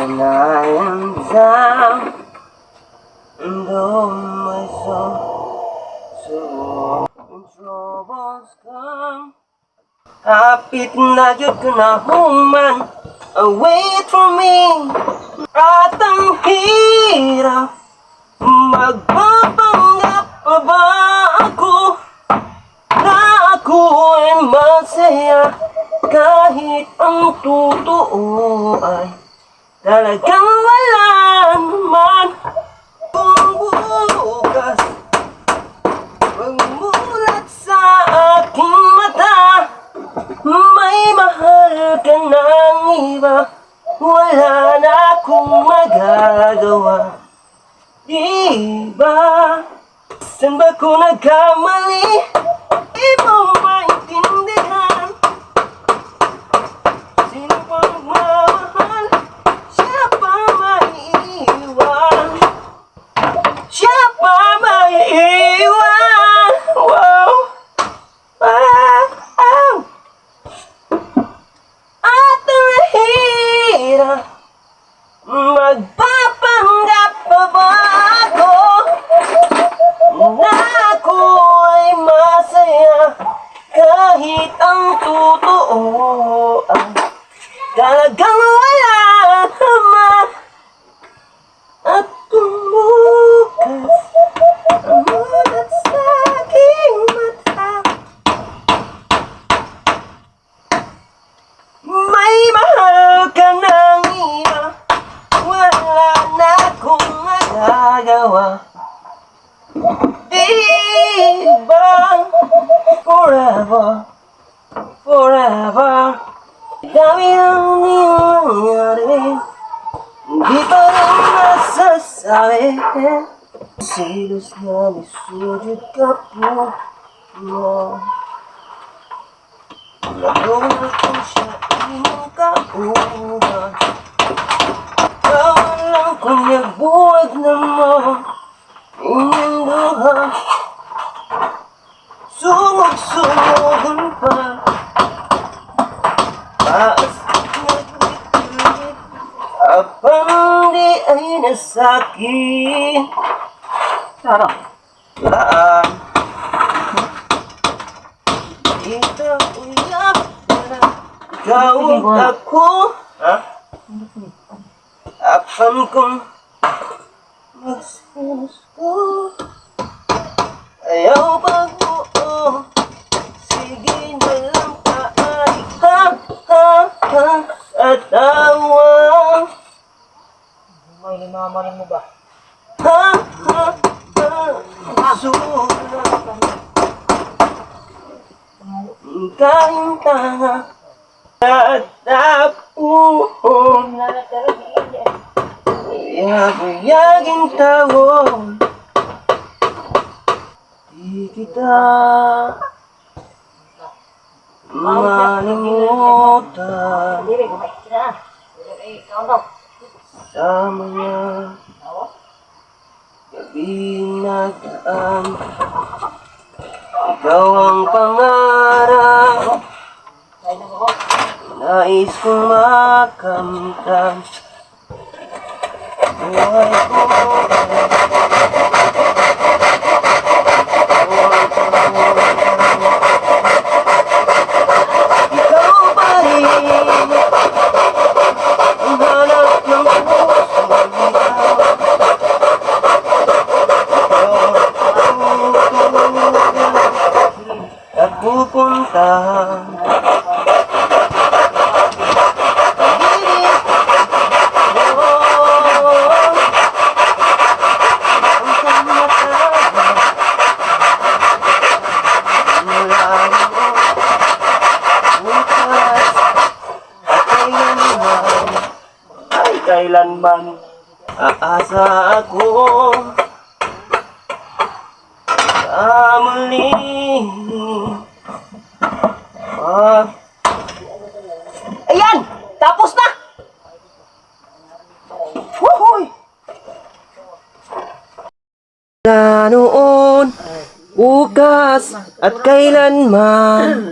And I am down, and though my soul, when troubles come, kapit na yun ko na human, await from me. At ang hirap, magpapanggap pa ba ako na ako ay masaya, kahit ang totoo ay talagang wala naman. Kung bukas magmulat sa aking mata, may mahal ka ng iba, wala na akong magagawa. Diba? Saan ba ko nagkamali? Di mo maintindihan. Sino pa magmamahal? Siya pa maiiwan. Siya pa maiiwan. Wow. Wow. At ang hirap, magpapanggap pa ba ako na ako ay masaya, kahit ang totoo ay talagang wala naman. At kung bukas ang mulat sa aking mata, may mahal ka ng iba, wala na akong magagawa. Diba? Forever, forever. Dami ang nangyari, di pa rin nasasabi. Silos na nisudyo ka po mo. Lagong na kung siya inyong kauban, kawan lang kung nagbuwag na mo inyong duha. Sumog-sumogon pa, paas naglit-lit, apang di ay nasakit. Sarap. Laan kita uyap na ikaw ako. Ha? Apan kong magsinos ko, ayaw pag-oo. Sige na lang tayo, ha, ha, ha, at tawa. May limamarin mo ba? Ha, ha, ha, sulat kain tanga at tapuon. Yabuyagin tawon, di kita malimutan. Sama niya gabi nagdaan, ikaw ang pangarap, nais kong makamtan. Buhay ko ikaw pa rin ang hanap ng puso at pupuntahan. Kailanman aasa ako sa muli. Ayan! Tapos na! Woohoo! Noon, bukas at kailanman